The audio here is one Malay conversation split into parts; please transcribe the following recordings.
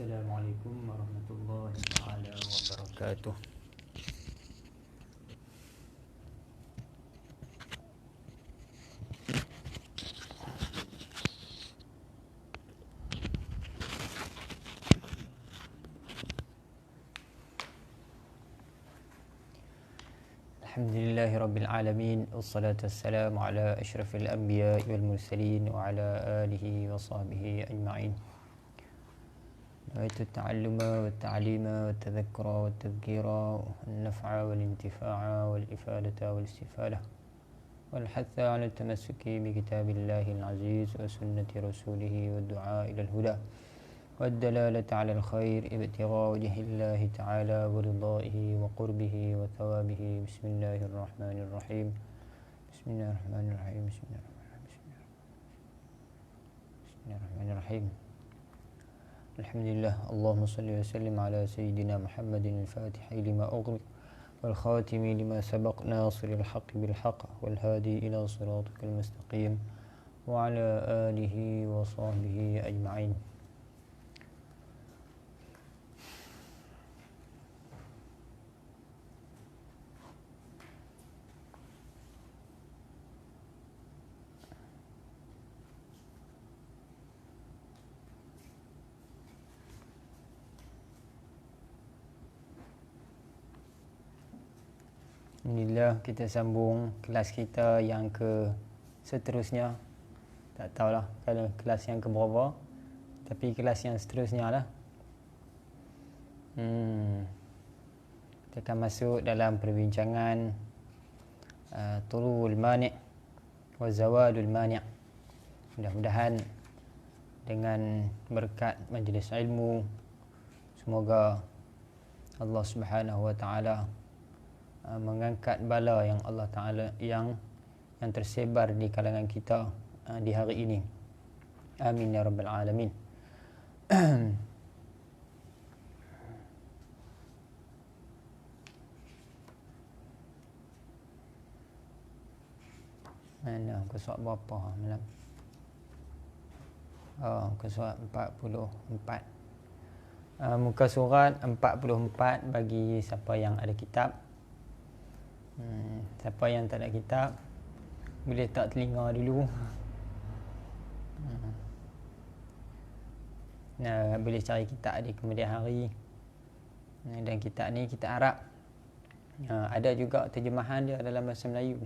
Assalamualaikum warahmatullahi taala wabarakatuh. Alhamdulillahi rabbil alamin. Wassalatu wassalamu ala asyrafil anbiya'i wal mursalin wa ala alihi wa sahbihi ajma'in. نويت التعلم والتعليم والتذكر والتذكير والنفع والانتفاع والإفادة والاستفادة والحث على التمسك بكتاب الله العزيز وسنة رسوله والدعاء إلى الهدى والدلالة على الخير ابتغاء وجه الله تعالى ورضائه وقربه وثوابه. بسم الله الرحمن الرحيم. بسم الله الرحمن الرحيم. بسم الله الرحمن الرحيم. Alhamdulillah. Allahumma salli wa sallim ala Sayyidina Muhammadin al-Fatih lima ughliq wal khatimi lima sabaq nasiril haqqi bil haqq wal hadi ila siratikal mustaqim wa ala alihi wa sahbihi ajma'in. Alhamdulillah, kita sambung kelas kita yang ke seterusnya. Tak tahulah kalau kelas yang ke berapa, tapi kelas yang seterusnya lah. Kita akan masuk dalam perbincangan Tulul Mani' wa Zawalul Mani'. Mudah-mudahan dengan berkat majlis ilmu, semoga Allah Subhanahu wa taala mengangkat bala yang Allah Ta'ala yang tersebar di kalangan kita di hari ini. Amin ya rabbal alamin. Mana muka surat berapa malam? Muka surat 44. Muka surat 44 bagi siapa yang ada kitab. Siapa yang tak ada kitab, boleh tak telinga dulu. Boleh cari kitab di kemudian hari. Dan kitab ni kitab Arab. Ada juga terjemahan dia dalam bahasa Melayu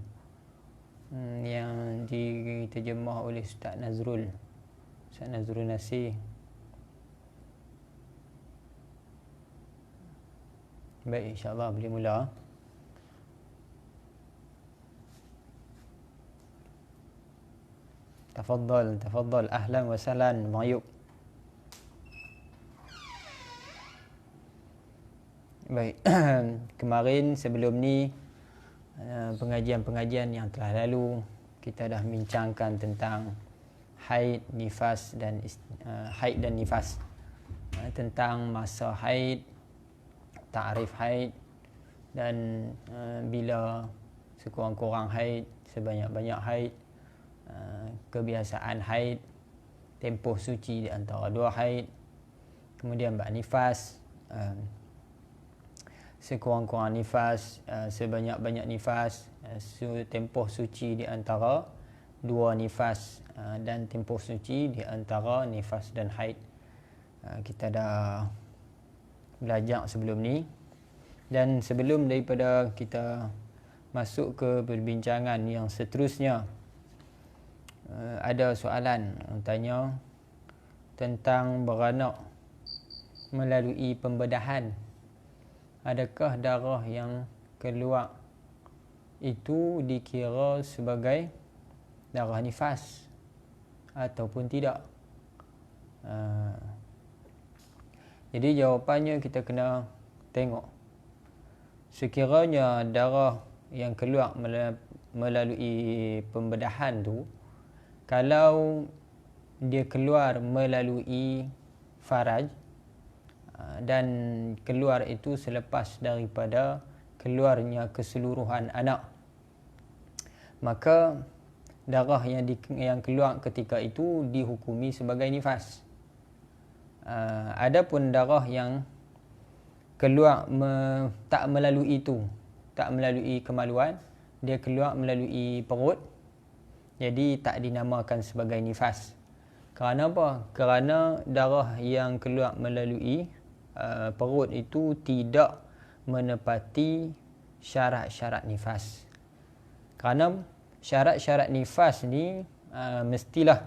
yang diterjemah oleh Ustaz Nazrul Nasir. Baik, insyaAllah boleh mula. Tafadhal, ahlan wa sahlan Mayub. Baik, kemarin sebelum ni pengajian-pengajian yang telah lalu kita dah bincangkan tentang haid, nifas dan nifas. Tentang masa haid, ta'rif haid dan bila sekurang-kurang haid, sebanyak-banyak haid, kebiasaan haid, tempoh suci di antara dua haid, kemudian bab nifas, sekurang-kurang nifas, sebanyak-banyak nifas, tempoh suci di antara dua nifas, dan tempoh suci di antara nifas dan haid. Kita dah belajar sebelum ni, dan sebelum daripada kita masuk ke perbincangan yang seterusnya, ada soalan tanya tentang beranak melalui pembedahan. Adakah darah yang keluar itu dikira sebagai darah nifas ataupun tidak? Jadi jawapannya kita kena tengok. Sekiranya darah yang keluar melalui pembedahan tu, kalau dia keluar melalui faraj dan keluar itu selepas daripada keluarnya keseluruhan anak, maka darah yang keluar ketika itu dihukumi sebagai nifas. Adapun darah yang keluar tak melalui itu, tak melalui kemaluan, dia keluar melalui perut, jadi tak dinamakan sebagai nifas. Kerana apa? Kerana darah yang keluar melalui perut itu tidak menepati syarat-syarat nifas. Kerana syarat-syarat nifas ni mestilah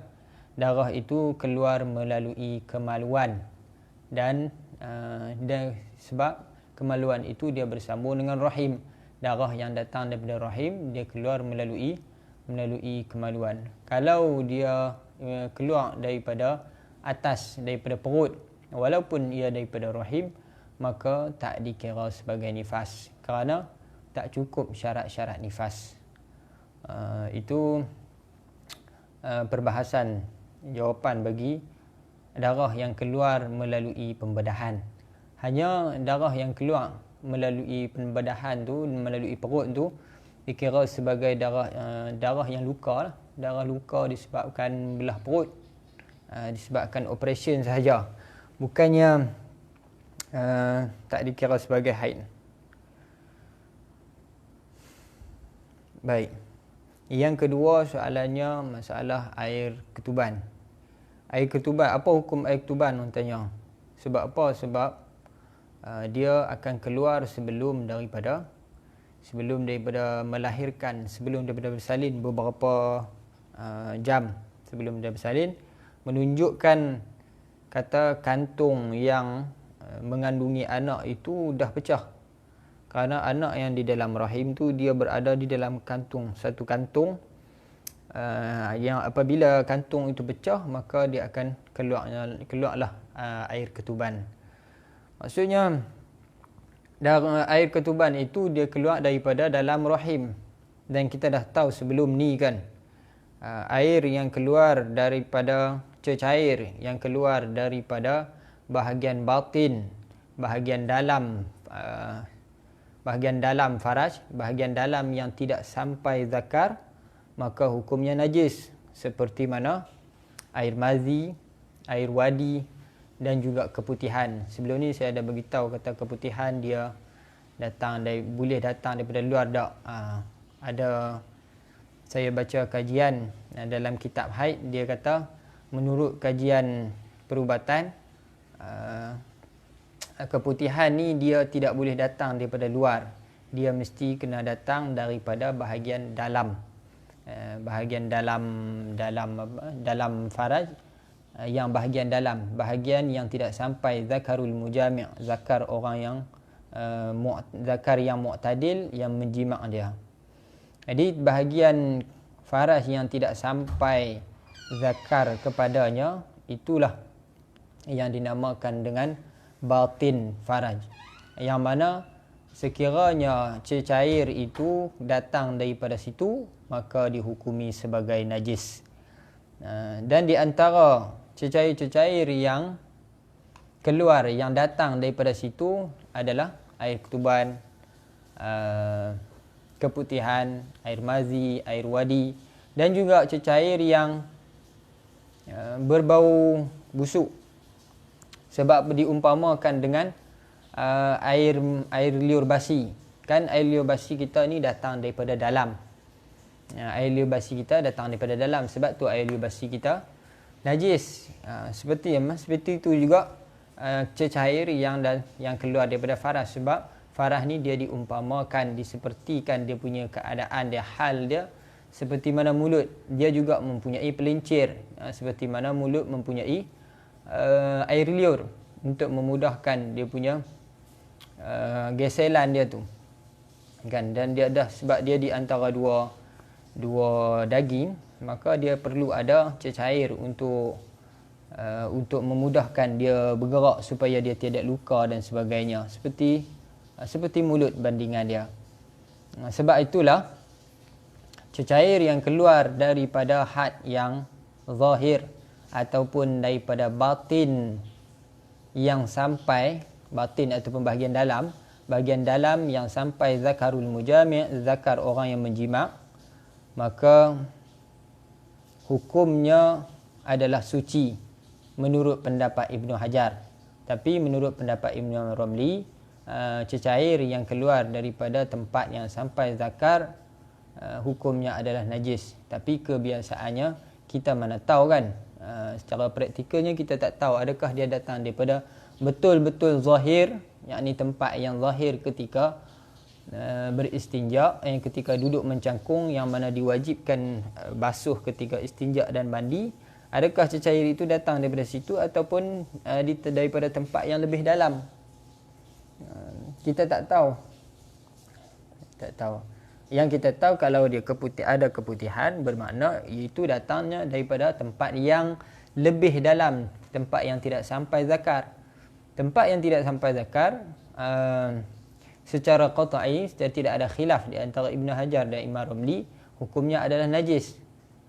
darah itu keluar melalui kemaluan, dan sebab kemaluan itu dia bersambung dengan rahim. Darah yang datang daripada rahim dia keluar melalui kemaluan. Kalau dia keluar daripada atas, daripada perut, walaupun ia daripada rahim, maka tak dikira sebagai nifas kerana tak cukup syarat-syarat nifas. Itu perbahasan jawapan bagi darah yang keluar melalui pembedahan. Hanya darah yang keluar melalui pembedahan tu, melalui perut tu, dikira sebagai darah yang luka lah. Darah luka disebabkan belah perut, disebabkan operasi sahaja, bukannya tak dikira sebagai haid. Baik. Yang kedua soalannya masalah air ketuban. Air ketuban, apa hukum air ketuban, orang tanya. Sebab apa? Sebab dia akan keluar sebelum daripada melahirkan, sebelum daripada bersalin beberapa jam sebelum dia bersalin, menunjukkan kata kantung yang mengandungi anak itu dah pecah. Kerana anak yang di dalam rahim tu dia berada di dalam kantung, satu kantung yang apabila kantung itu pecah, maka dia akan keluarlah air ketuban. Maksudnya air ketuban itu dia keluar daripada dalam rahim, dan kita dah tahu sebelum ni kan, air yang keluar daripada cecair yang keluar daripada bahagian batin, bahagian dalam faraj, bahagian dalam yang tidak sampai zakar, maka hukumnya najis, seperti mana air mazi, air wadi dan juga keputihan. Sebelum ni saya ada beritahu kata keputihan dia boleh datang daripada luar tak. Ada saya baca kajian dalam kitab haid, dia kata menurut kajian perubatan, keputihan ni dia tidak boleh datang daripada luar, dia mesti kena datang daripada bahagian dalam, bahagian dalam faraj, yang bahagian dalam, bahagian yang tidak sampai zakarul mujami', zakar orang yang zakar yang mu'tadil, yang menjimak dia. Jadi bahagian faraj yang tidak sampai zakar kepadanya, itulah yang dinamakan dengan batin faraj, yang mana sekiranya cecair itu datang daripada situ, maka dihukumi sebagai najis. Dan di antara cecair-cecair yang keluar, yang datang daripada situ adalah air ketuban, keputihan, air mazi, air wadi, dan juga cecair yang berbau busuk. Sebab diumpamakan dengan air liur basi. Kan air liur basi kita ni datang daripada dalam. Air liur basi kita datang daripada dalam, sebab tu air liur basi kita najis. Seperti itu juga cecair yang keluar daripada farah. Sebab farah ni dia diumpamakan, disepertikan dia punya keadaan dia, hal dia seperti mana mulut. Dia juga mempunyai pelincir, seperti mana mulut mempunyai air liur, untuk memudahkan dia punya geselan dia tu kan. Dan dia dah, sebab dia di antara dua daging, maka dia perlu ada cecair untuk memudahkan dia bergerak supaya dia tidak luka dan sebagainya, seperti mulut bandingan dia. Sebab itulah cecair yang keluar daripada had yang zahir ataupun daripada batin yang sampai batin ataupun bahagian dalam yang sampai zakarul mujami', zakar orang yang menjimak, maka hukumnya adalah suci. menurut pendapat Ibnu Hajar. Tapi menurut pendapat Ibnu Ramli, cecair yang keluar daripada tempat yang sampai zakar hukumnya adalah najis. Tapi kebiasaannya kita mana tahu kan, secara praktikalnya kita tak tahu adakah dia datang daripada betul-betul zahir, yakni tempat yang zahir ketika beristinja, yang ketika duduk mencangkung, yang mana diwajibkan basuh ketika istinja dan mandi. Adakah cecair itu datang daripada situ ataupun daripada tempat yang lebih dalam? Kita tak tahu. Tak tahu. Yang kita tahu kalau dia ada keputihan, bermakna itu datangnya daripada tempat yang lebih dalam, tempat yang tidak sampai zakar. Tempat yang tidak sampai zakar, secara qat'i tidak ada khilaf di antara Ibnu Hajar dan Imam Ramli, hukumnya adalah najis.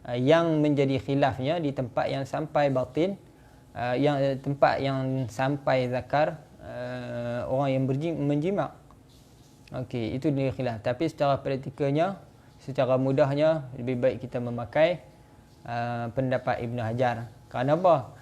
Yang menjadi khilafnya di tempat yang sampai batin, yang tempat yang sampai zakar orang yang menjima'. Okey, itu dia khilaf. Tapi secara praktikalnya, secara mudahnya, lebih baik kita memakai pendapat Ibnu Hajar. Kerana apa?